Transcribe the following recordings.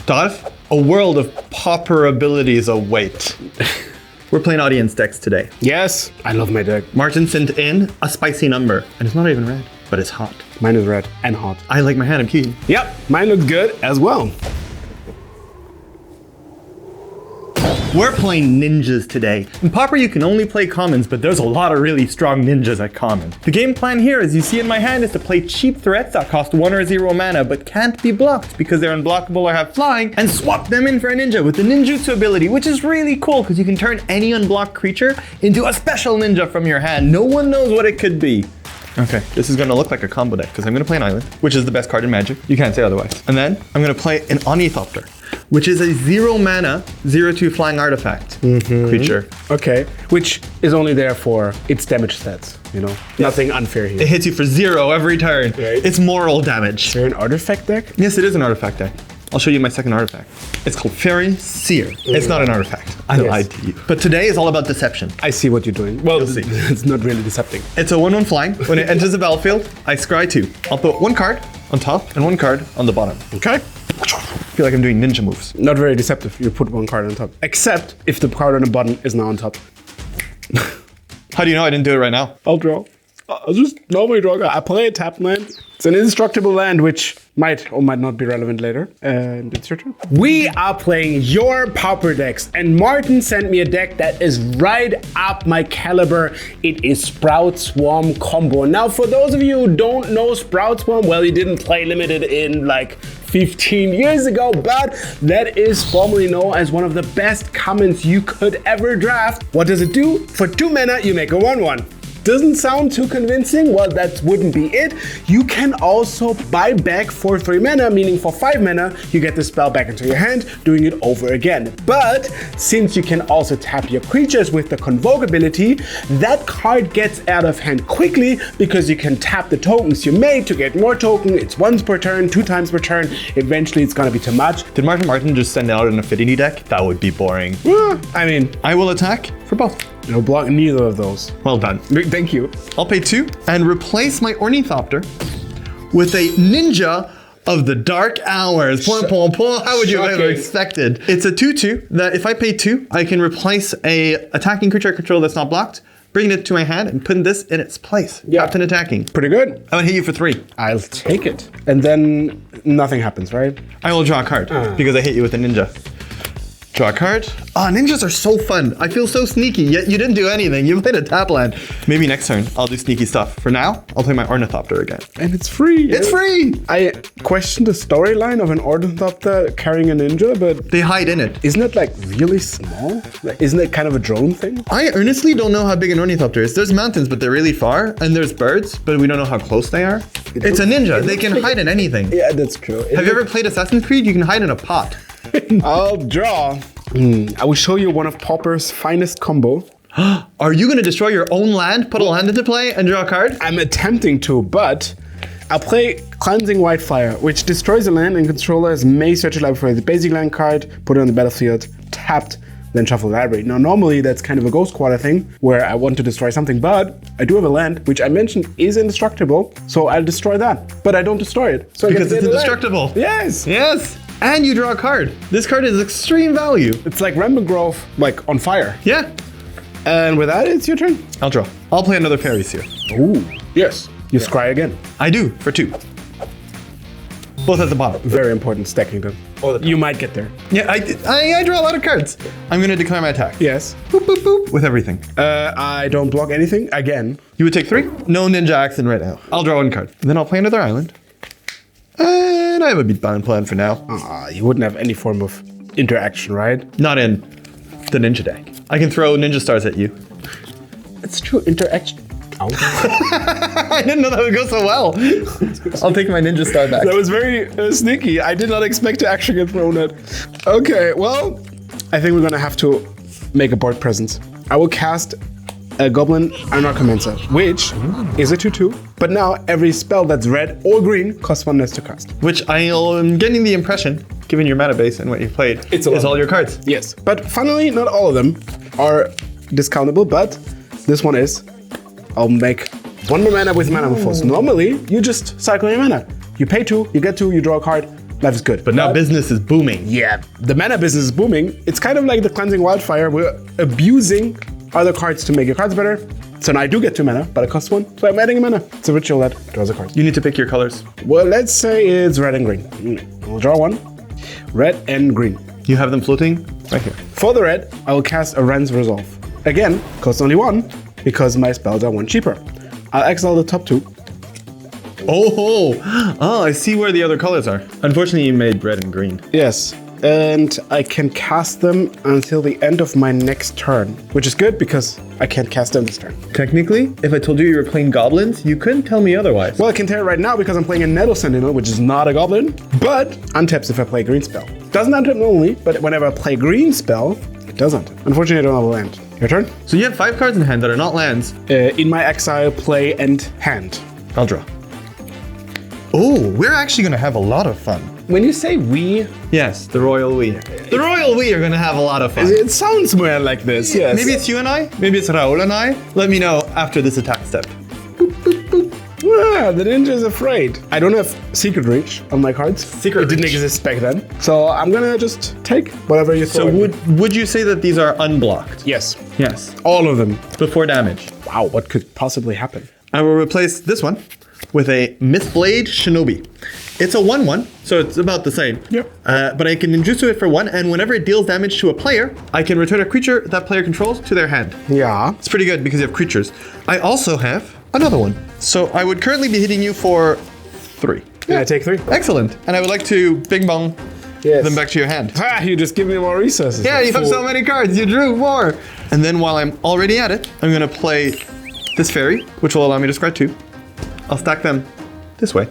Thoralf, a world of Pauper abilities await. We're playing audience decks today. Yes, I love my deck. Martin sent in a spicy number, and it's not even red, but it's hot. Mine is red and hot. I like my hand, I'm keen. Yep, mine looks good as well. We're playing ninjas today. In Pauper, you can only play commons, but there's a lot of really strong ninjas at common. The game plan here, as you see in my hand, is to play cheap threats that cost 1 or 0 mana, but can't be blocked because they're unblockable or have flying, and swap them in for a ninja with the ninjutsu ability, which is really cool because you can turn any unblocked creature into a special ninja from your hand. No one knows what it could be. Okay, this is gonna look like a combo deck because I'm gonna play an island, which is the best card in Magic. You can't say otherwise. And then I'm gonna play an Ornithopter, which is a 0 mana, 0/2 flying artifact creature. Okay, which is only there for its damage stats, you know? Nothing unfair here. It hits you for 0 every turn. Right. It's moral damage. Is there an artifact deck? Yes, it is an artifact deck. I'll show you my second artifact. It's called Fairy Seer. It's not an artifact. I lied to you. But today is all about deception. I see what you're doing. Well, You'll see. It's not really deceptive. It's a 1/1 flying. When it enters the battlefield, I scry 2. I'll put 1 card on top and 1 card on the bottom. Okay. I feel like I'm doing ninja moves. Not very deceptive. You put 1 card on top. Except if the card on the bottom is now on top. How do you know I didn't do it right now? I'll draw. I'll just normally draw. I play a tap land. It's an indestructible land which might or might not be relevant later. And it's your turn. We are playing your Pauper decks, and Martin sent me a deck that is right up my caliber. It is Sprout Swarm combo. Now, for those of you who don't know Sprout Swarm, well, he didn't play limited in like 15 years ago, but that is formerly known as one of the best commons you could ever draft. What does it do? For 2 mana, you make a 1/1. Doesn't sound too convincing. Well, that wouldn't be it. You can also buy back for 3 mana, meaning for 5 mana, you get the spell back into your hand, doing it over again. But since you can also tap your creatures with the Convoke ability, that card gets out of hand quickly because you can tap the tokens you made to get more token. It's once per turn, 2 times per turn. Eventually, it's gonna be too much. Did Martin just send out an affinity deck? That would be boring. I mean, I will attack for both. no block neither of those. Well done. Thank you. I'll pay 2 and replace my Ornithopter with a Ninja of the Dark Hours. Point. How would you have ever expected? It's a 2/2 that if I pay 2, I can replace a attacking creature I control that's not blocked, bring it to my hand, and put this in its place. Yeah. Captain attacking. Pretty good. I would hit you for 3. I'll take it. And then nothing happens, right? I will draw a card because I hit you with a Ninja. Draw a card. Ah, ninjas are so fun. I feel so sneaky, yet you didn't do anything. You played a tap land. Maybe next turn, I'll do sneaky stuff. For now, I'll play my Ornithopter again. And it's free. It's free! I questioned the storyline of an Ornithopter carrying a ninja, but They hide in it. isn't it like really small? Like, isn't it kind of a drone thing? I earnestly don't know how big an Ornithopter is. There's mountains, but they're really far. And there's birds, but we don't know how close they are. It's a ninja. They can hide in anything. Yeah, that's true. Have you ever played Assassin's Creed? You can hide in a pot. I'll draw. I will show you one of Pauper's finest combo. Are you going to destroy your own land, put a land into play, and draw a card? I'm attempting to, but I'll play Cleansing Whitefire, which destroys a land and controllers may search a library for the basic land card, put it on the battlefield, tapped, then shuffle the library. Now, normally that's kind of a Ghost Quarter thing, where I want to destroy something, but I do have a land, which I mentioned is indestructible, so I'll destroy that. But I don't destroy it. So Because it's indestructible. Yes! Yes. And you draw a card. This card is extreme value. It's like Rampant Grove, like on fire. Yeah. And with that, it's your turn. I'll draw. I'll play another Fairy Seer. Ooh, yes. You scry again. I do, for 2. Both at the bottom. Very important stacking them. You might get there. Yeah, I draw a lot of cards. I'm going to declare my attack. Yes. Boop, boop, boop, with everything. I don't block anything again. You would take 3? No Ninja Accent right now. I'll draw 1 card. Then I'll play another island. And I have a beatbound plan for now. You wouldn't have any form of interaction, right? Not in the Ninja deck. I can throw Ninja Stars at you. It's true, interaction. Ow. I didn't know that would go so well. I'll take my Ninja Star back. That was very sneaky. I did not expect to actually get thrown at. Okay, well, I think we're gonna have to make a board presence. I will cast a Goblin Anarchomancer, which is a 2/2. But now every spell that's red or green costs 1 less to cast. Which I am getting the impression, given your mana base and what you've played, It's is all your cards. Yes, but funnily, not all of them are discountable, but this one is. I'll make 1 more mana with Mana Force. Normally, you just cycle your mana. You pay 2, you get 2, you draw a card, Life is good. But now business is booming. Yeah, the mana business is booming. It's kind of like the Cleansing Wildfire. We're abusing other cards to make your cards better. So now I do get 2 mana, but it costs 1. So I'm adding a mana. It's a ritual that draws a card. You need to pick your colors. Well, let's say it's red and green. We'll draw 1. Red and green. You have them floating right here. For the red, I will cast a Wren's Resolve. Again, costs only 1 because my spells are 1 cheaper. I'll exile the top 2. Oh, I see where the other colors are. Unfortunately, you made red and green. Yes. And I can cast them until the end of my next turn, which is good because I can't cast them this turn. Technically, if I told you were playing goblins, you couldn't tell me otherwise. Well, I can tell it right now because I'm playing a Nettle Sentinel, which is not a goblin, but untaps if I play a green spell. Doesn't untap normally, but whenever I play a green spell, it does untap. Unfortunately, I don't have a land. Your turn? So you have 5 cards in hand that are not lands. In my exile, play, and hand. I'll draw. Oh, we're actually going to have a lot of fun. When you say we, Yes, the royal we. The royal we are going to have a lot of fun. it sounds more like this, yes. Maybe it's you and I. Maybe it's Raul and I. Let me know after this attack step. Ah, the ninja is afraid. I don't have Secret Reach on my cards. Secret It didn't Reach. exist back then. So I'm gonna just take whatever you throw. So at me. would you say that these are unblocked? Yes, Yes. all of them. Before damage. Wow, what could possibly happen? I will replace this one with a Mythblade Shinobi. It's a 1/1, so it's about the same. Yep. But I can Ninjutsu it for 1, and whenever it deals damage to a player, I can return a creature that player controls to their hand. Yeah. It's pretty good because you have creatures. I also have another one. So I would currently be hitting you for 3. Can I take 3? Excellent. And I would like to bing bong Yes. them back to your hand. Ah, you just give me more resources. Yeah, you have Fool. so many cards. You drew more. And then while I'm already at it, I'm going to play this fairy, which will allow me to discard 2. I'll stack them this way.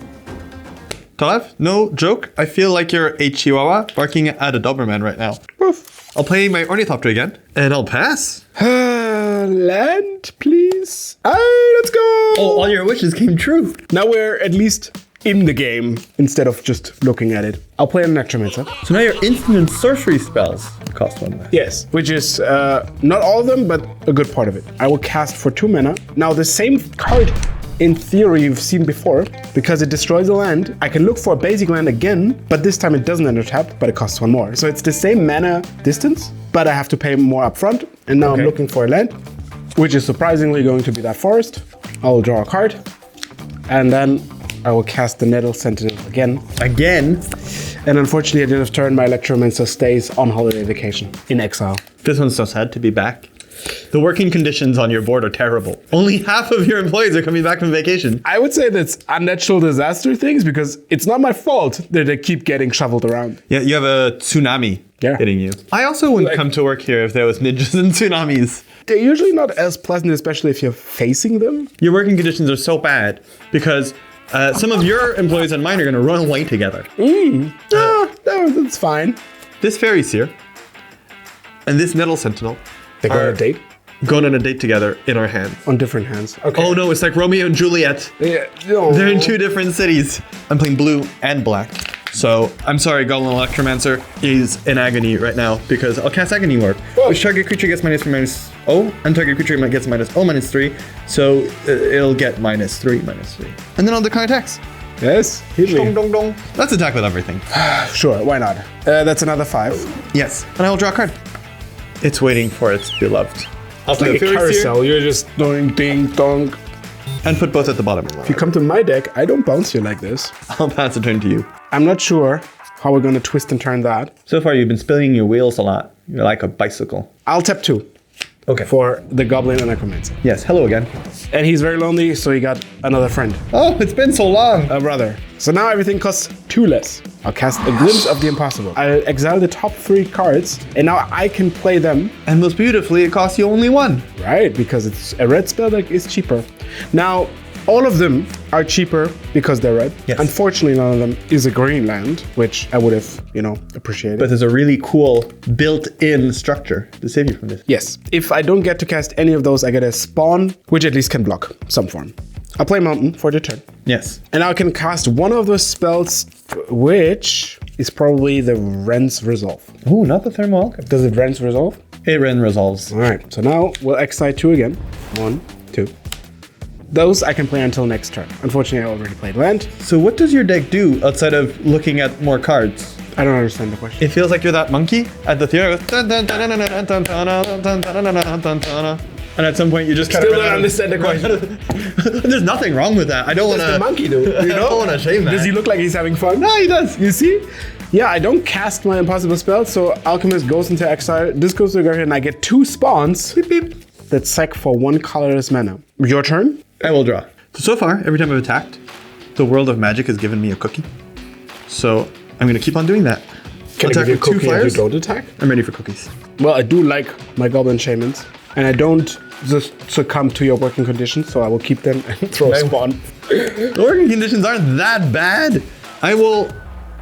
Thoralf, no joke. I feel like you're a chihuahua barking at a Doberman right now. Woof. I'll play my Ornithopter again, and I'll pass. Land, please. Hey, let's go. Oh, all your wishes came true. Now we're at least in the game instead of just looking at it. I'll play an Necromancer. So now your instant and sorcery spells cost 1 less. Yes, which is not all of them, but a good part of it. I will cast for 2 mana. Now the same card, in theory, you've seen before, because it destroys a land. I can look for a basic land again, but this time it doesn't enter tapped, but it costs 1 more. So it's the same mana distance, but I have to pay more upfront. And now I'm looking for a land, which is surprisingly going to be that forest. I will draw a card, and then I will cast the Nettle Sentinel again. Again? And unfortunately, at the end of turn, my Electromancer stays on holiday vacation in exile. This one's so sad to be back. The working conditions on your board are terrible. Only half of your employees are coming back from vacation. I would say that's unnatural disaster things because it's not my fault that they keep getting shoveled around. Yeah, you have a tsunami hitting you. I also wouldn't come to work here if there was ninjas and tsunamis. They're usually not as pleasant, especially if you're facing them. Your working conditions are so bad because some of your employees and mine are going to run away together. No, that's fine. This fairy's here, and this Nettle Sentinel They go on are a date going on a date together in our hands. on different hands. Okay. Oh no, it's like Romeo and Juliet. Yeah, no. They're in 2 different cities. I'm playing blue and black. So I'm sorry, Golem Electromancer is in agony right now because I'll cast Agony Warp. Which target creature gets -3/-0, and target creature gets -0/-3. So it'll get -3/-3. And then I'll decline attacks. Yes, hit me. Dong, dong, dong. Let's attack with everything. Sure, why not? That's another 5. Yes, and I will draw a card. It's waiting for its beloved. I'll play Like a Fairies here carousel, you're just doing ding dong. and put both at the bottom. If you come to my deck, I don't bounce you like this. I'll pass the turn to you. I'm not sure how we're gonna twist and turn that. So far, you've been spinning your wheels a lot. You're like a bicycle. I'll tap 2 Okay. for the Goblin and Necromancer. Yes, hello again. And he's very lonely, so he got another friend, Oh, it's been so long. a brother. So now everything costs 2 less. I'll cast a Glimpse of the Impossible. I'll exile the top 3 cards, and now I can play them. And most beautifully, it costs you only 1. Right, because it's a red spell deck is cheaper. Now, all of them are cheaper because they're red. Yes. Unfortunately, none of them is a green land, which I would have, appreciated. But there's a really cool built-in structure to save you from this. Yes, if I don't get to cast any of those, I get a spawn, which at least can block some form. I'll play Mountain for the turn. Yes. And I can cast one of those spells, which is probably the Wren's Resolve. Ooh, not the Thermal Alchemy. Does it Wren's Resolve? It Ren resolves. All right, so now we'll Excite 2 again. 1, 2. Those I can play until next turn. Unfortunately, I already played land. So what does your deck do outside of looking at more cards? I don't understand the question. It feels like you're that monkey at the theater. And at some point you just kind Still of don't understand the question. There's nothing wrong with that. I don't want What does the to. monkey do? You I know? don't want to shame that. Does he look like he's having fun? No, he does. You see? Yeah, I don't cast my impossible spell, so Alchemist goes into exile. This goes to the graveyard, and I get 2 spawns. Beep, beep. That sack for 1 colorless mana. Your turn? I will draw. So far, every time I've attacked, the world of magic has given me a cookie. So I'm going to keep on doing that. Can I give you a cookie if you don't attack? I'm ready for cookies. Well, I do like my Goblin Shamans, and I don't just succumb to your working conditions, so I will keep them and throw a spawn. The working conditions aren't that bad. I will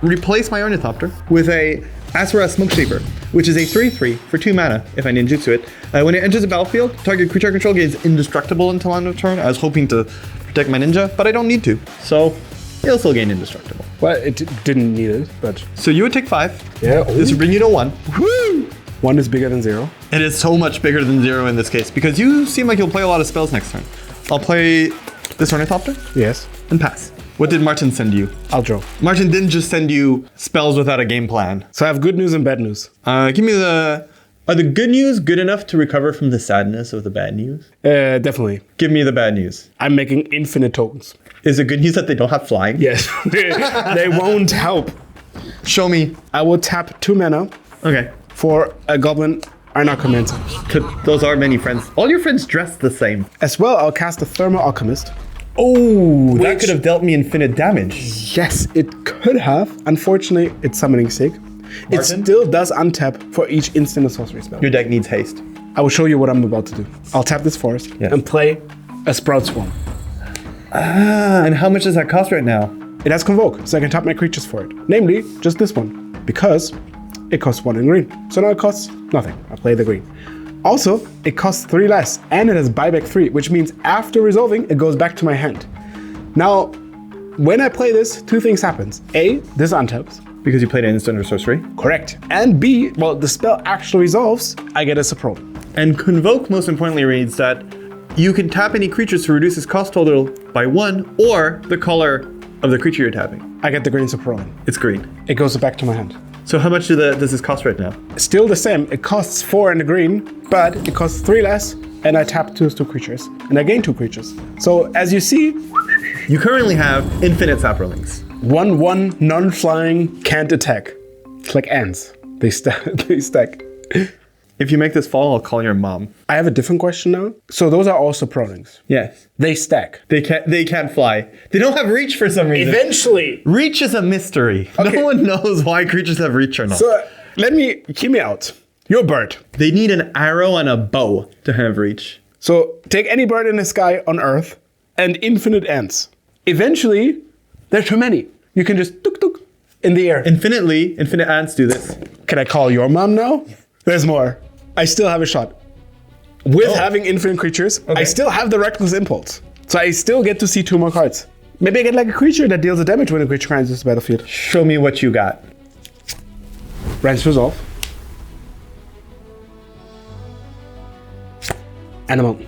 replace my Ornithopter with a Asura Smoke Shaper, which is a 3/3 for 2 mana if I ninjutsu it. When it enters the battlefield, target creature I control gains indestructible until end of turn. I was hoping to protect my ninja, but I don't need to. So it'll still gain indestructible. Well, it didn't need it, but... So you would take 5. Yeah. This would bring you to 1. Woo! 1 is bigger than 0. It is so much bigger than 0 in this case, because you seem like you'll play a lot of spells next turn. I'll play this Ornithopter Yes. and pass. What did Martin send you? I'll draw. Martin didn't just send you spells without a game plan. So I have good news and bad news. Give me the... Are the good news good enough to recover from the sadness of the bad news? Definitely. Give me the bad news. I'm making infinite tokens. Is it good news that they don't have flying? Yes. They won't help. Show me. I will tap 2 mana Okay. for a Goblin Arnacomancer. Those are many friends. All your friends dress the same. As well, I'll cast a Thermal Alchemist. Oh, that Which- could have dealt me infinite damage. Yes, it could have. Unfortunately, it's summoning sick. It Martin? still does untap for each instant and sorcery spell. Your deck needs haste. I will show you what I'm about to do. I'll tap this forest Yes. and play a Sprout Swarm. And how much does that cost right now? It has Convoke, so I can tap my creatures for it. Namely, just this one, because it costs 1 in green. So now it costs nothing. I play the green. Also, it costs 3 less, and it has buyback 3, which means after resolving, it goes back to my hand. Now, when I play this, 2 things happens. A, this untaps. Because you played an instant or sorcery. Correct. And B, well, the spell actually resolves, I get a Saproling. And Convoke, most importantly, reads that you can tap any creatures to reduce its cost total by 1 or the color of the creature you're tapping. I get the green Saproling. It's green. It goes back to my hand. So how much does this cost right now? Still the same. It costs 4 in the green, but it costs 3 less, and I tap 2 creatures, and I gain 2 creatures. So as you see, You currently have infinite Saprolings. 1/1 non-flying can't attack. It's like ants. They stack. If you make this fall, I'll call your mom. I have a different question now. So those are all Saprolings. Yes. They stack. They can't fly. They don't have reach for some reason. Eventually. Reach is a mystery. Okay. No one knows why creatures have reach or not. So hear me out. You're a bird. They need an arrow and a bow to have reach. So take any bird in the sky on Earth and infinite ants. Eventually, there's too many. You can just tuk tuk in the air. Infinite ants do this. Can I call your mom now? There's more. I still have a shot. With having infinite creatures, I still have the Reckless Impulse. So I still get to see 2 more cards. Maybe I get like a creature that deals the damage when a creature enters the battlefield. Show me what you got. Rance Resolve. And a mountain.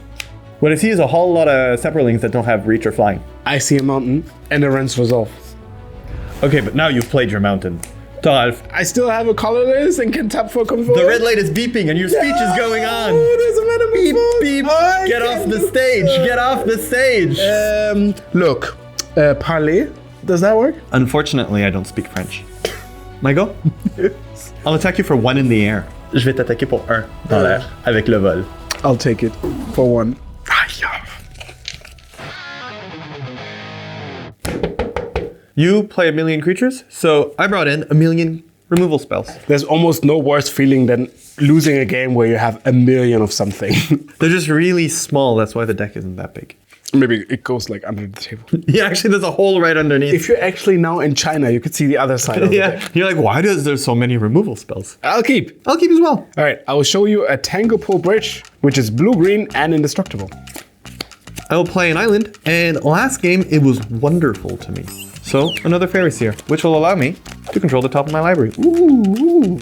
What I see is a whole lot of Saprolings that don't have reach or flying. I see a mountain and a Rance Resolve. Okay, but now you've played your mountain. Thoralf, I still have a colorless and can tap for Convoke. the red light is beeping and your speech is going on. Oh, there's a man Beep, beep. Get off the stage. Get off the stage. Look, parler. Does that work? Unfortunately, I don't speak French. Michael? I'll attack you for 1 in the air. Je vais t'attaquer pour 1 dans l'air avec le vol. I'll take it for 1. You play 1,000,000 creatures, so I brought in 1,000,000 removal spells. There's almost no worse feeling than losing a game where you have 1,000,000 of something. They're just really small, that's why the deck isn't that big. Maybe it goes like under the table. Yeah, actually there's a hole right underneath. If you're actually now in China, you could see the other side of the Yeah, deck. you're like, why does there so many removal spells? I'll keep. I'll keep as well. All right, I will show you a Tango Pole Bridge, which is blue-green and indestructible. I will play an island, and last game it was wonderful to me. So another Fairy Seer, which will allow me to control the top of my library. Ooh,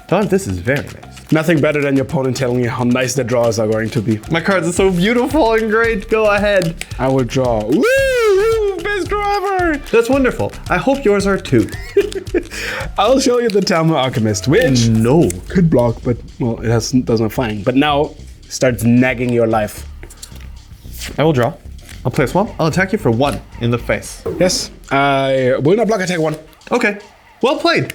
Don, this is very nice. Nothing better than your opponent telling you how nice the draws are going to be. My cards are so beautiful and great. Go ahead. I will draw. Woo! Best draw ever! That's wonderful. I hope yours are too. I'll show you the Talmud Alchemist, which No. could block, but well, it doesn't fine. But now starts nagging your life. I will draw. I'll play a swamp. I'll attack you for 1 in the face. Yes, I will not block. I take 1. Okay. Well played.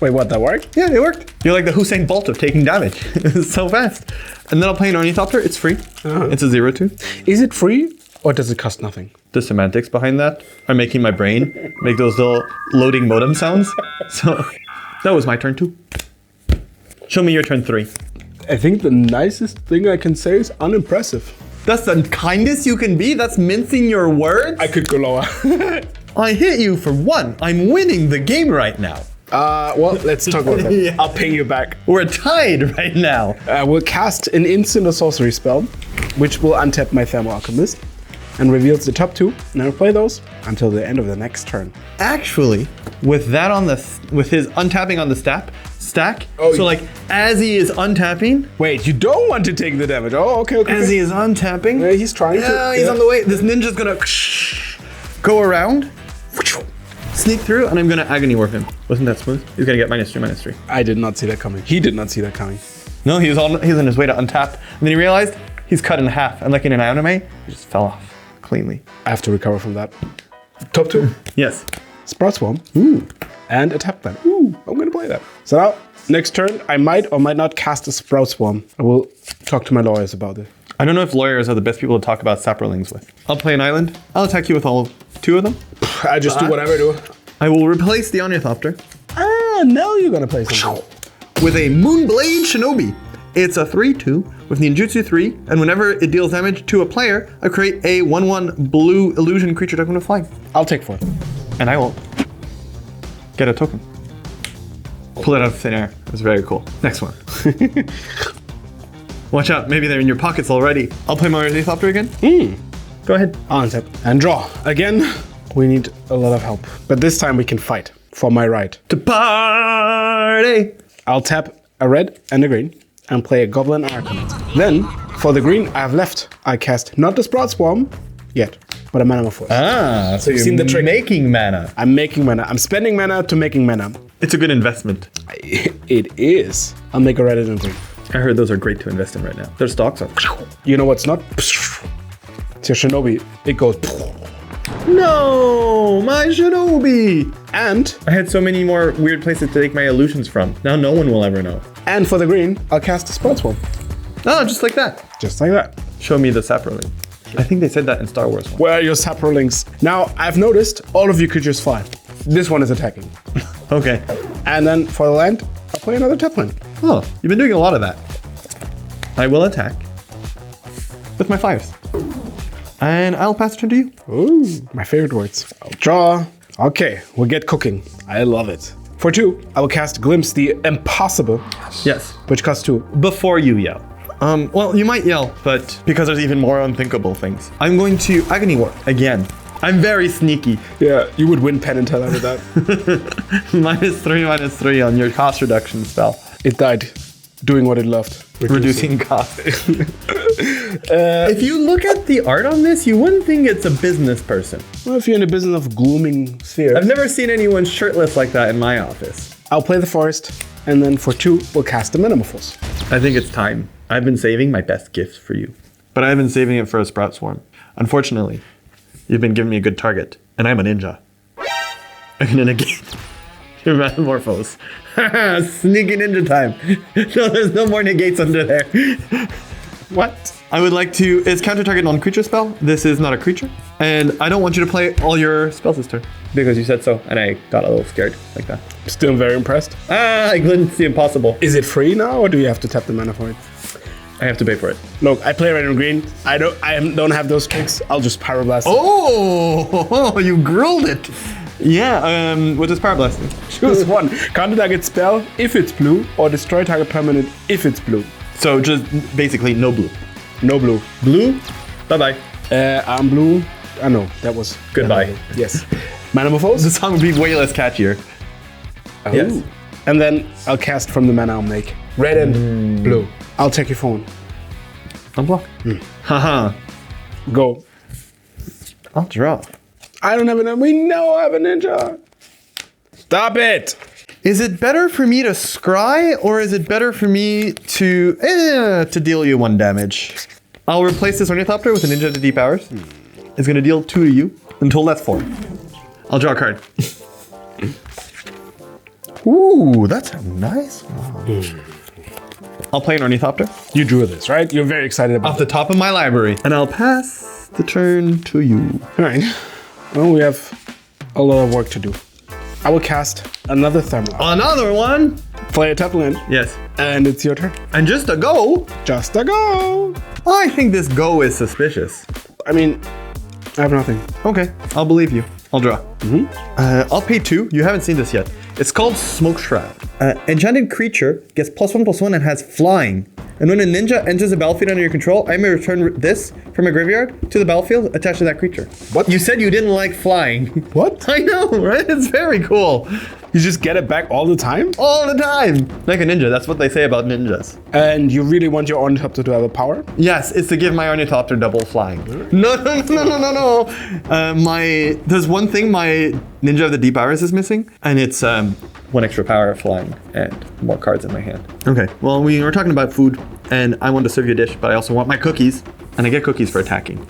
Wait, what? That worked? Yeah, it worked. You're like the Hussein Bolt of taking damage. It's so fast. And then I'll play an Ornithopter. It's free. It's a 0/2. Is it free or does it cost nothing? The semantics behind that are making my brain make those little loading modem sounds. So that was my turn 2. Show me your turn 3. I think the nicest thing I can say is unimpressive. That's the kindest you can be? That's mincing your words? I could go lower. I hit you for 1. I'm winning the game right now. Well, let's talk about that. Yeah. I'll ping you back. We're tied right now. We'll cast an instant or sorcery spell, which will untap my Thermal Alchemist and reveals the top 2. And I'll play those until the end of the next turn. Actually, with that on with his untapping on the stack, Oh, so like as he is untapping, Wait, you don't want to take the damage. Oh, okay. as he is untapping, Yeah, he's trying to. yeah, he's on the way. This ninja's gonna go around, sneak through, and I'm gonna agony warp him. Wasn't that smooth? He's gonna get -3/-3. I did not see that coming. He did not see that coming. No, he's on his way to untap, and then he realized he's cut in half, and like in an anime, he just fell off cleanly. I have to recover from that. Top 2. Yes. Sprout Swarm. Ooh. And a tap plan. Ooh, I'm gonna play that. So now, next turn, I might or might not cast a Sprout Swarm. I will talk to my lawyers about it. I don't know if lawyers are the best people to talk about Saprolings with. I'll play an island. I'll attack you with all 2 of them. I just do whatever I do. I will replace the Ornithopter Ah, now you're gonna play something. with a Moonblade Shinobi. It's a 3/2 with ninjutsu 3, and whenever it deals damage to a player, I create a 1/1 blue illusion creature token with flying. I'll take 4. And I will get a token. Pull it out of thin air. It was very cool. Next one. Watch out, maybe they're in your pockets already. I'll play my Ornithopter again. Go ahead. Untap. And draw. Again, we need a lot of help. But this time we can fight for my right. To party! I'll tap a red and a green and play a Goblin Archonauts. Then, for the green I have left, I cast not the Sprout Swarm yet, but a Mana Force. Ah, so you've seen the trick. making mana. I'm making mana. I'm spending mana to making mana. It's a good investment. It is. I'll make a red and a green. I heard those are great to invest in right now. Their stocks are. You know what's not? It's your Shinobi. It goes. No, my Shinobi! And I had so many more weird places to take my illusions from. Now no one will ever know. for the green, I'll cast a Sprout Swarm. Oh, just like that. Just like that. Show me the Saproling. I think they said that in Star Wars. Where are your Saprolings? Now, I've noticed all of you creatures fly. This one is attacking. Okay. And then for the land, I'll play another tap land. Oh, you've been doing a lot of that. I will attack with my fires. And I'll pass it turn to you. Ooh, my favorite words. I'll draw. Okay, we'll get cooking. I love it. For 2, I will cast Glimpse the Impossible, Yes. which costs 2. Before you yell. Well, you might yell, but because there's even more unthinkable things. I'm going to Agony Warp again. I'm very sneaky. Yeah, you would win Penn and Teller with that. -3/-3 on your cost reduction spell. It died doing what it loved. Reducing cost. If you look at the art on this, you wouldn't think it's a business person. Well, if you're in the business of glooming sphere. I've never seen anyone shirtless like that in my office. I'll play the forest, and then for 2, we'll cast the Metamorphose. I think it's time. I've been saving my best gifts for you. But I've been saving it for a Sprout Swarm. Unfortunately, you've been giving me a good target, and I'm a ninja. I'm gonna negate your Metamorphose. Sneaky ninja time. No, there's no more negates under there. What? I would like to, it's counter target non-creature spell. This is not a creature. And I don't want you to play all your spells this turn. Because you said so, and I got a little scared like that. Still very impressed. I glimpsed the impossible. Is it free now, or do you have to tap the mana for it? I have to pay for it. Look, I play red and green. I don't have those tricks. I'll just Pyroblast. Oh, you grilled it. Yeah, what does Pyroblast do? Choose 1. Counter target spell if it's blue, or destroy target permanent if it's blue. So just basically no blue. No blue. Blue? Bye-bye. I'm blue. I know, that was... Goodbye. Yes. Metamorphose? The song would be way less catchier. Oh. Yes. And then I'll cast from the mana I'll make. Red and blue. I'll take your phone. Unblock. Haha. Go. I'll draw. I don't have we know I have a ninja. Stop it. Is it better for me to scry, or is it better for me to deal you 1 damage? I'll replace this Ornithopter with a Ninja of the Deep Hours. It's gonna deal 2 to you until that's 4. I'll draw a card. Ooh, that's a nice one. I'll play an Ornithopter. You drew this, right? You're very excited about Off the top of my library. And I'll pass the turn to you. All right. Well, we have a lot of work to do. I will cast another Thermal. Another one? Play a tap land. Yes. And it's your turn. And just a go? Just a go. I think this go is suspicious. I mean, I have nothing. Okay, I'll believe you. I'll draw. I'll pay 2. You haven't seen this yet. It's called Smoke Shroud. Enchanted creature gets +1/+1 and has flying. And when a ninja enters a battlefield under your control, I may return this from a graveyard to the battlefield attached to that creature. What? You said you didn't like flying. What? I know, right? It's very cool. You just get it back all the time? All the time. Like a ninja. That's what they say about ninjas. And you really want your Ornithopter to have a power? Yes, it's to give my Ornithopter double flying. No. There's one thing my Ninja of the Deep Hours is missing, and it's 1 extra power of flying and more cards in my hand. Okay, well, we were talking about food, and I want to serve you a dish, but I also want my cookies, and I get cookies for attacking.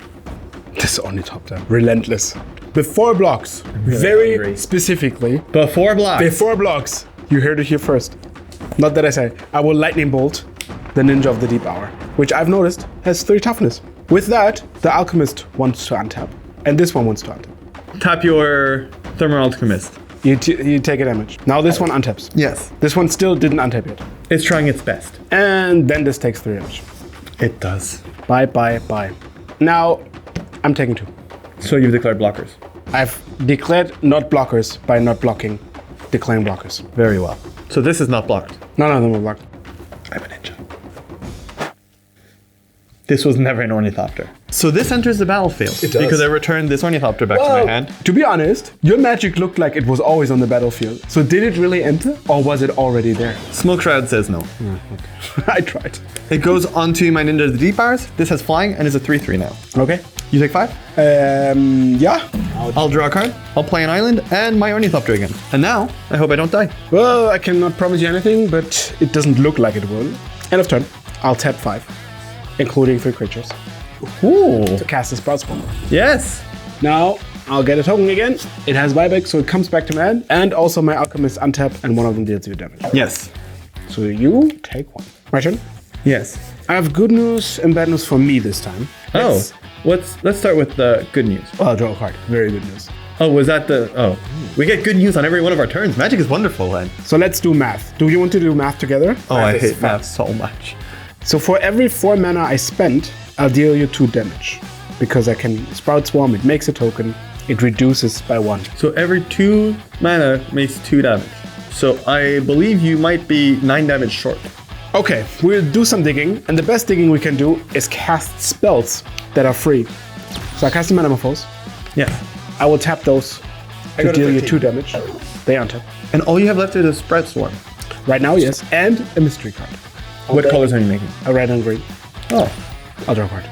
This Ornithopter. Relentless. Before blocks. Very angry. Specifically. Before blocks. Before blocks. You heard it here first. Not that I say. I will Lightning Bolt the Ninja of the Deep Hour, which I've noticed has 3 toughness. With that, the Alchemist wants to untap, and this one wants to untap. Tap your Thermal Alchemist. You take a damage. Now this one untaps. Yes. This one still didn't untap yet. It's trying its best. And then this takes 3 damage. It does. Bye. Now, I'm taking 2. So you've declared blockers. I've declared not blockers by not blocking, declaring blockers. Very well. So this is not blocked. None of them are blocked. I'm a ninja. This was never an Ornithopter. So this enters the battlefield. It does. Because I returned this Ornithopter back to my hand. To be honest, your magic looked like it was always on the battlefield. So did it really enter, or was it already there? Smoke Shroud says no. I tried. It goes onto my Ninja of the Deep Hours. This has flying and is a 3/3 now. Okay. You take 5? Yeah. I'll draw a card. I'll play an island and my Ornithopter again. And now, I hope I don't die. Well, I cannot promise you anything, but it doesn't look like it will. End of turn. I'll tap 5, including 3 creatures, Ooh. to cast a Sprout Spawn. Yes. Now, I'll get a token again. It has buyback, so it comes back to my hand. And also my Alchemist untap, and one of them deals you damage. Yes. So you take 1. My turn. Yes. I have good news and bad news for me this time. Let's start with the good news. I'll draw a card. Very good news. Oh, was that the... Oh. We get good news on every one of our turns. Magic is wonderful, then. So let's do math. Do you want to do math together? Oh, I is hate fun. math so much. So for every 4 mana I spend, I'll deal you 2 damage. Because I can Sprout Swarm, it makes a token, it reduces by 1. So every 2 mana makes 2 damage. So I believe you might be 9 damage short. Okay, we'll do some digging, and the best digging we can do is cast spells that are free. So I cast the Metamorphose. Yeah. I will tap those to go to deal you 15. 2 damage. They untap. And all you have left is a Spread Swarm. Right now, yes, and a mystery card. What colors are you making? A red and green. Oh. I'll draw a card.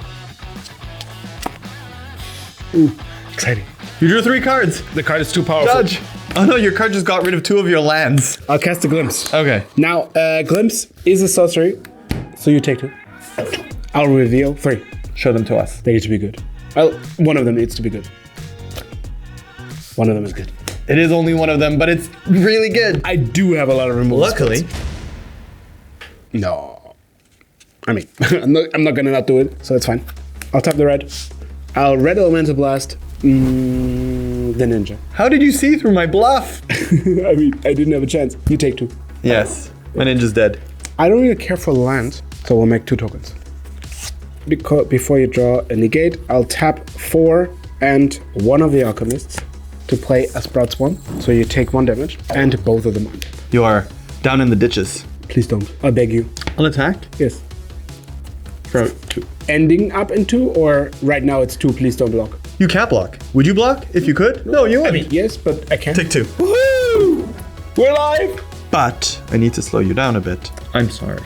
Ooh, exciting. You drew 3 cards. The card is too powerful. Judge. Oh no, your card just got rid of 2 of your lands. I'll cast a Glimpse. Okay. Now, Glimpse is a sorcery, so you take 2. I'll reveal 3. Show them to us. They need to be good. Well, one of them needs to be good. One of them is good. It is only one of them, but it's really good. I do have a lot of removal Luckily. spells. No. I mean, I'm not gonna not do it, so it's fine. I'll tap the red. I'll red elemental blast the ninja. How did you see through my bluff? I mean, I didn't have a chance. You take 2. Yes. My ninja's dead. I don't really care for the land, so we'll make 2 tokens. Before you draw a negate, I'll tap 4 and one of the alchemists to play a Sprout Swarm. So you take 1 damage, and both of them untap. You are down in the ditches. Please don't. I beg you. Unattacked? Yes. For 2. Ending up in 2, or right now it's 2, please don't block. You can't block. Would you block if you could? No, you I wouldn't. mean, yes, but I can't. Take 2. Woohoo! We're live! but I need to slow you down a bit. I'm sorry.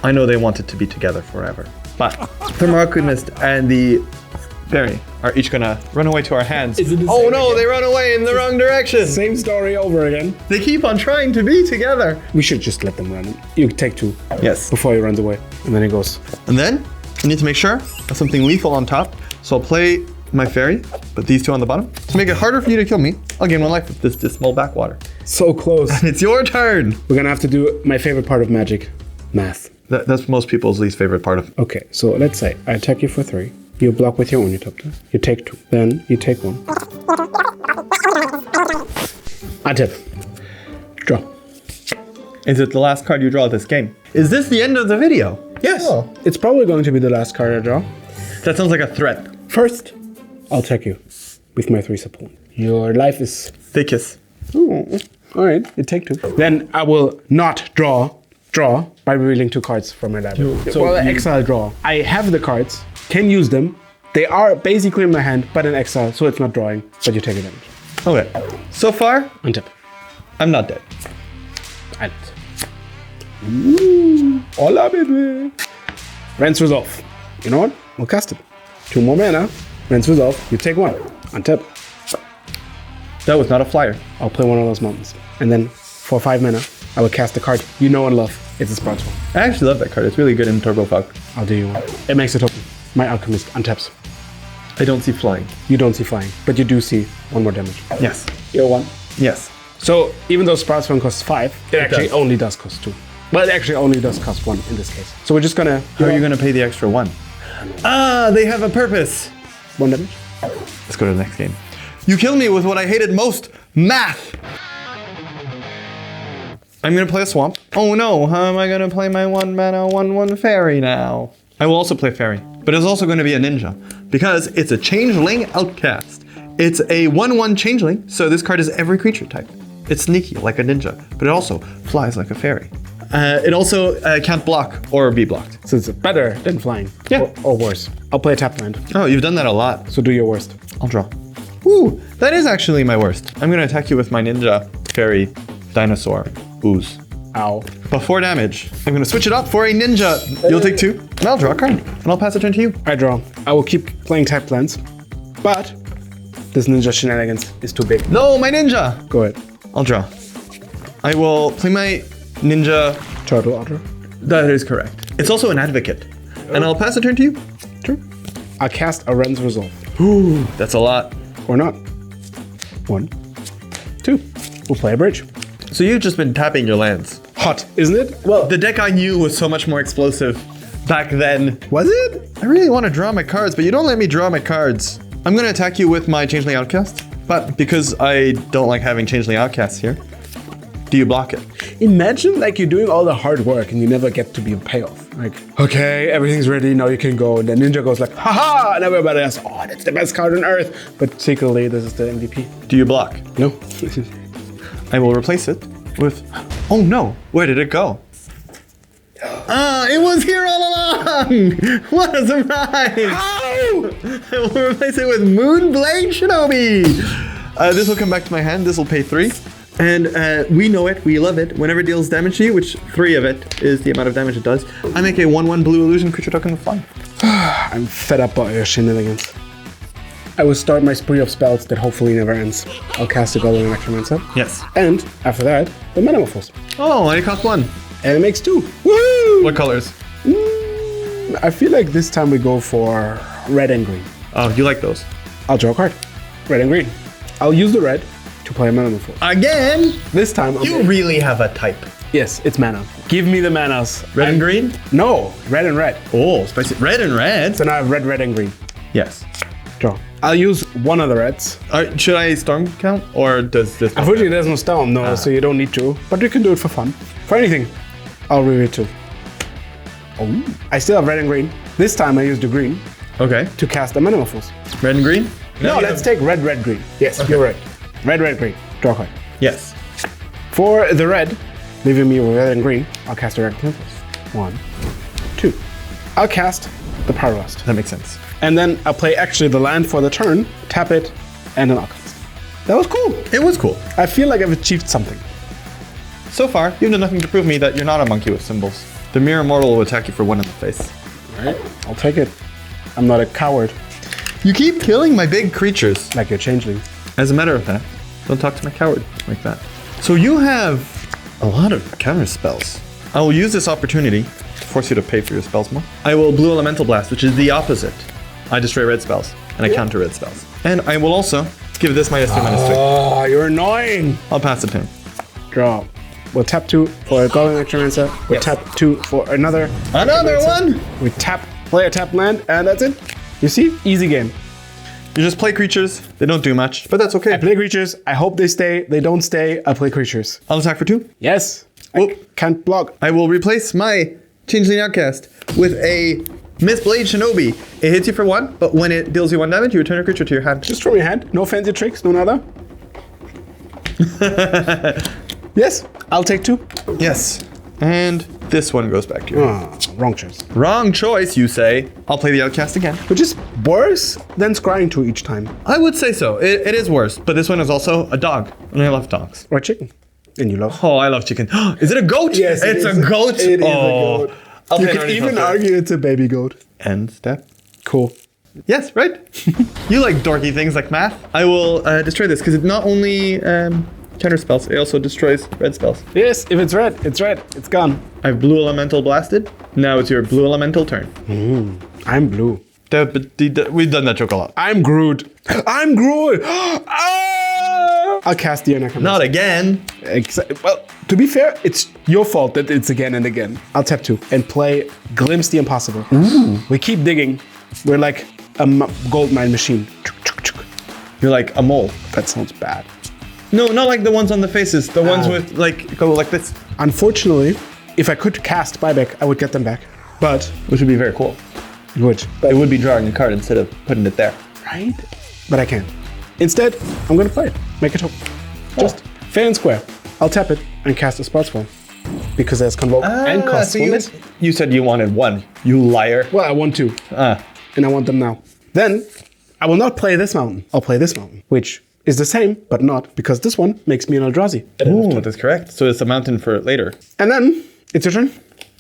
I know they want it to be together forever, but the Marquinist and the fairy are each gonna run away to our hands. Oh no, they run away in the wrong direction. Same story over again. They keep on trying to be together. We should just let them run. You take 2. Yes. Before he runs away, and then he goes. And then I need to make sure there's something lethal on top. So I'll play my fairy, but these 2 on the bottom. To make it harder for you to kill me, I'll gain 1 life with this dismal backwater. So close. It's your turn. We're gonna have to do my favorite part of magic, math. That's most people's least favorite part of. Okay, so let's say I attack you for 3. You block with your only top 2. You take 2. Then you take 1. I tap. Draw. Is it the last card you draw this game? Is this the end of the video? Yes. Oh. It's probably going to be the last card I draw. That sounds like a threat. First, I'll attack you with my 3 Saprolings. Your life is... They kiss. Oh, all right, you take 2. Then I will not draw by revealing 2 cards from my library. So exile draw. I have the cards, can use them. They are basically in my hand, but in exile, so it's not drawing, but you take a damage. Okay. So far, Untap. I'm not dead. Island. Ooh, hola, baby. Rents Resolve. You know what? We'll cast it. 2 more mana. Rents Resolve. You take 1. Untap. That was not a flyer. I'll play one of those mountains. And then for 5 mana, I will cast the card you know and love. It's a Sprout Swamp. I actually love that card. It's really good in Turbo Fog. I'll do you one. It makes it open. My Alchemist untaps. I don't see flying. You don't see flying, but you do see 1 more damage. Yes. You're 1. Yes. So even though Sprout Swamp costs 5, it actually does. only does cost 2. Well, it actually only does cost 1 in this case. So we're just gonna... How are you gonna pay the extra 1? Ah, they have a purpose. 1 damage. Let's go to the next game. You killed me with what I hated most, math. I'm gonna play a swamp. Oh no, how am I gonna play my 1 mana 1/1 fairy now? I will also play fairy, but it's also gonna be a ninja because it's a changeling outcast. It's a 1/1 changeling, so this card is every creature type. It's sneaky like a ninja, but it also flies like a fairy. It also can't block or be blocked. So it's better than flying. Yeah. Or worse. I'll play a tap land. Oh, you've done that a lot. So do your worst. I'll draw. Ooh, that is actually my worst. I'm gonna attack you with my ninja fairy dinosaur ooze. Ow. But 4 damage. I'm gonna switch it up for a ninja. You'll take 2, and I'll draw a card, and I'll pass a turn to you. I draw. I will keep playing tap lands, but this ninja shenanigans is too big. No, my ninja. Go ahead. I'll draw. I will play my ninja. Turtle Otter. That is correct. It's also an advocate, and I'll pass a turn to you. Sure. I'll cast a Ren's Resolve. Ooh, that's a lot. Or not. 1, 2. We'll play a bridge. So you've just been tapping your lands. Hot, isn't it? Well, The deck I knew was so much more explosive back then. was it? I really want to draw my cards, but you don't let me draw my cards. I'm going to attack you with my Changeling Outcast, but because I don't like having Changeling Outcasts here, do you block it? Imagine like you're doing all the hard work and you never get to be a payoff. Like, okay, everything's ready, now you can go. And then Ninja goes like, haha, and everybody else, oh, that's the best card on earth. But secretly, this is the MVP. Do you block? No. I will replace it with... Oh no, where did it go? Ah, it was here all along! What a surprise! How? I will replace it with Moonblade Shinobi! This will come back to my hand, this will pay 3. And we know it, we love it. Whenever it deals damage to you, which 3 of it is the amount of damage it does, I make a 1/1 blue illusion creature token with fly. I'm fed up by your shenanigans. I will start my spree of spells that hopefully never ends. I'll cast a Golden Necromancer. Yes. And after that, the Metamorphose. Oh, and it costs 1. And it makes 2. Woo! What colors? I feel like this time we go for red and green. Oh, you like those. I'll draw a card. Red and green. I'll use the red to play a Metamorphose. Again? This time, You really have a type. yes, it's mana. Give me the manas. Red and green? No, red and red. Oh, spicy. Red and red? So now I have red, red, and green. Yes. Draw. I'll use one of the reds. Should I storm count, or does this... Unfortunately, there's no storm, no, so you don't need to. But you can do it for fun. For anything. I'll reveal it too. Oh. I still have red and green. This time I used the green Okay. to cast a Metamorphose. Red and green? No, let's take red, red, green. Yes, Okay. you're right. Red, red, green. Draw a card. Yes. For the red, leaving me with red and green, I'll cast a red Tempest. 1, 2. I'll cast the Power Rust. That makes sense. And then I'll play actually the land for the turn, tap it, and an Alchemist. That was cool. It was cool. I feel like I've achieved something. So far, you've done nothing to prove me that you're not a monkey with symbols. The mere mortal will attack you for 1 in the face. Alright, I'll take it. I'm not a coward. You keep killing my big creatures. Like your changeling. As a matter of fact, don't talk to my coward like that. So you have a lot of counter spells. I will use this opportunity to force you to pay for your spells more. I will Blue Elemental Blast, which is the opposite. I destroy red spells, and I counter red spells. And I will also give this -2, -3. Oh, you're annoying. I'll pass it to him. Draw. We'll tap 2 for a Golden Necromancer. We'll tap 2 for another. Another one! We play a tap land, and that's it. You see? Easy game. You just play creatures. They don't do much, but that's okay. I play creatures. I hope they stay. They don't stay. I play creatures. I'll attack for 2. Yes. I can't block. I will replace my Changeling Outcast with a Miss Blade Shinobi. It hits you for 1, but when it deals you 1 damage, you return a creature to your hand. Just from your hand. No fancy tricks. No nada. Yes. I'll take 2. Yes. And this one goes back to your hand. Wrong choice. Wrong choice, you say. I'll play the Outcast again. Which is worse than scrying 2 each time. I would say so. It is worse, but this one is also a dog, and I love dogs. Or chicken. And you love. Oh, I love chicken. Is it a goat? Yes, it's a goat. It is a Oh. goat. I'll You play can an even ornamental argue it's a baby goat. End step. Cool. Yes, right? You like dorky things like math. I will destroy this because it not only counter spells, it also destroys red spells. Yes, if it's red, it's red. It's gone. I've Blue Elemental blasted. Now it's your Blue Elemental turn. I'm blue. We've done that joke a lot. I'm Groot. I'm Groot. Ah! I'll cast the Necromancer. Not again. Well, to be fair, it's your fault that it's again and again. I'll tap 2 and play Glimpse the Impossible. Ooh. We keep digging. We're like a gold mine machine. You're like a mole. That sounds bad. No, not like the ones on the faces. The ones with like go like this. Unfortunately, if I could cast buyback, I would get them back. But Which would be very cool. it would. It would be drawing a card instead of putting it there. Right? But I can't. Instead, I'm gonna play it. Make it hope. Just fair and square. I'll tap it and cast a Spot Swarm. Because there's Convoke and cost so limit. you said you wanted 1. You liar. Well, I want 2. And I want them now. Then, I will not play this mountain. I'll play this mountain. Which is the same, but not. Because this one makes me an Eldrazi. Ooh, that's correct. So it's a mountain for later. And then, it's your turn.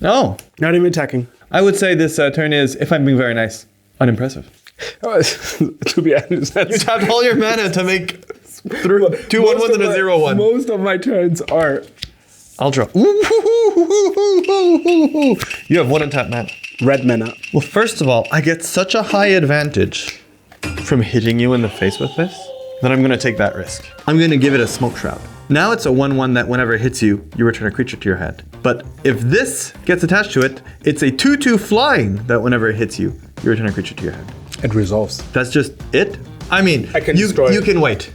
Oh. Not even attacking. I would say this turn is, if I'm being very nice, unimpressive. To be honest, that's... You tapped all your mana to make 2 1 and a 0 1. Most of my turns are... I'll draw. You have 1 untapped mana. red mana. Well, first of all, I get such a high advantage from hitting you in the face with this that I'm going to take that risk. I'm going to give it a Smoke Shroud. Now it's a 1/1 that whenever it hits you, you return a creature to your hand. But if this gets attached to it, it's a 2/2 flying that whenever it hits you, you return a creature to your hand. It resolves. That's just it? I mean, I can destroy you it. can wait.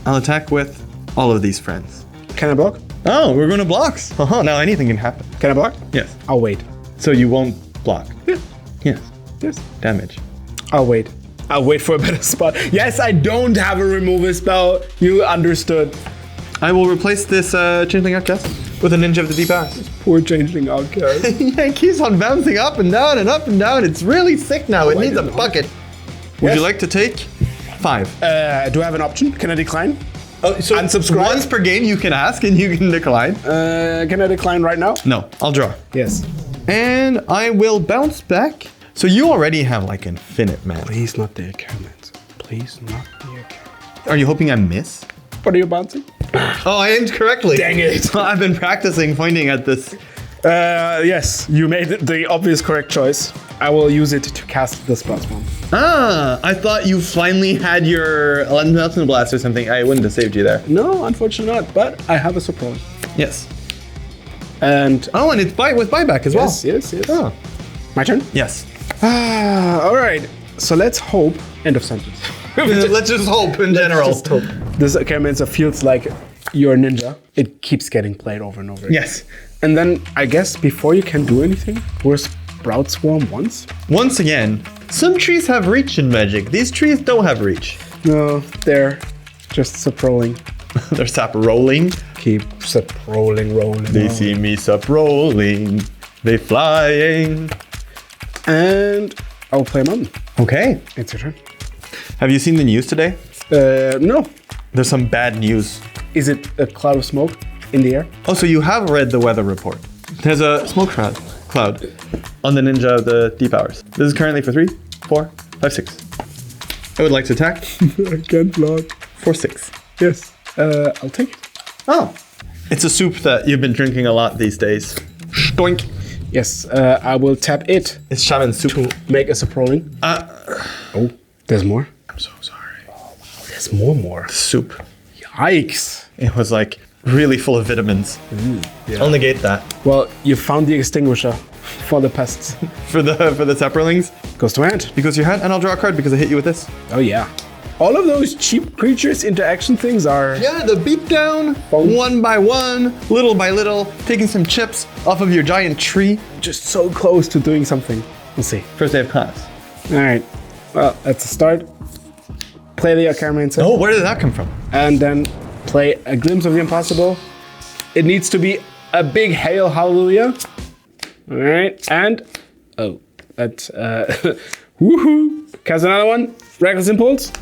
I'll attack with all of these friends. Can I block? Oh, we're going to blocks. Now anything can happen. Can I block? Yes. I'll wait. So you won't block. Yeah. Yes. Yes. Damage. I'll wait. I'll wait for a better spot. Yes, I don't have a removal spell. You understood. I will replace this Changeling Outcast with a Ninja of the Deep Hours. Poor changeling outcast. Yeah, it keeps on bouncing up and down and up and down. It's really sick now. It needs a bucket. Would Yes. you like to take 5? Do I have an option? Can I decline? Oh, so unsubscribe? Once per game you can ask and you can decline. Can I decline right now? No, I'll draw. Yes. And I will bounce back. So you already have like infinite mana. Please not the Necromancer. Please not the Necromancer. Are you hoping I miss? What are you bouncing? Oh, I aimed correctly. Dang it. I've been practicing pointing at this. Yes, you made the obvious correct choice. I will use it to cast the Spot Swarm. I thought you finally had your Elemental Blast or something. I wouldn't have saved you there. No, unfortunately not, but I have a Saproling. Yes. And Oh, and it's with buyback as well. yes. Oh. My turn? Yes. All right. So let's hope. End of sentence. Let's just hope in general. Just hope. This Necromancer feels like your ninja. It keeps getting played over and over again. Yes. And then I guess before you can do anything, we're Sprout Swarm once. Once again, some trees have reach in Magic. These trees don't have reach. No, they're just Saprolling. They're sap-rolling. Keep Saprolling rolling. They see me sap-rolling. They flying. And I'll play Mountain. Okay. It's your turn. Have you seen the news today? No. There's some bad news. Is it a cloud of smoke? in the air. Oh, so you have read the weather report. There's a smoke cloud on the ninja of the deep hours. This is currently for 3, 4, 5, 6. I would like to attack. I can't block. For 6. Yes. I'll take it. Oh. It's a soup that you've been drinking a lot these days. Stoink. Yes, I will tap it It's shaman soup. to make a Saproling. Oh, there's more? I'm so sorry. There's more. Soup. Yikes. It was like really full of vitamins. I'll negate that. Well, you found the extinguisher for the pests. For the Saprolings, Goes to hand. because your hand, and I'll draw a card because I hit you with this. Oh, yeah. All of those cheap creatures interaction things are... Yeah, the beatdown, one by one, little by little, taking some chips off of your giant tree. just so close to doing something. We'll see. First day of class. All right. Well, that's a start. Play the Cardmarket. Oh, where did that come from? And then play a Glimpse of the Impossible. It needs to be a big hail hallelujah. All right, and oh, that's woohoo! Cast another one. Reckless Impulse.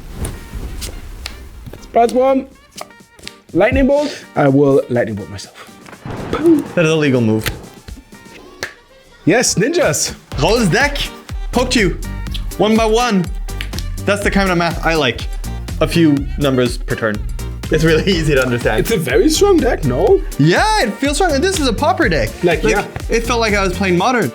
Sprout Bomb. Lightning Bolt. I will Lightning Bolt myself. That is a legal move. Yes, ninjas. Rose deck. Poked you. One by one. That's the kind of math I like. A few numbers per turn. It's really easy to understand. It's a very strong deck, no? Yeah, it feels strong. And this is a Pauper deck. Like, yeah. It felt like I was playing Modern.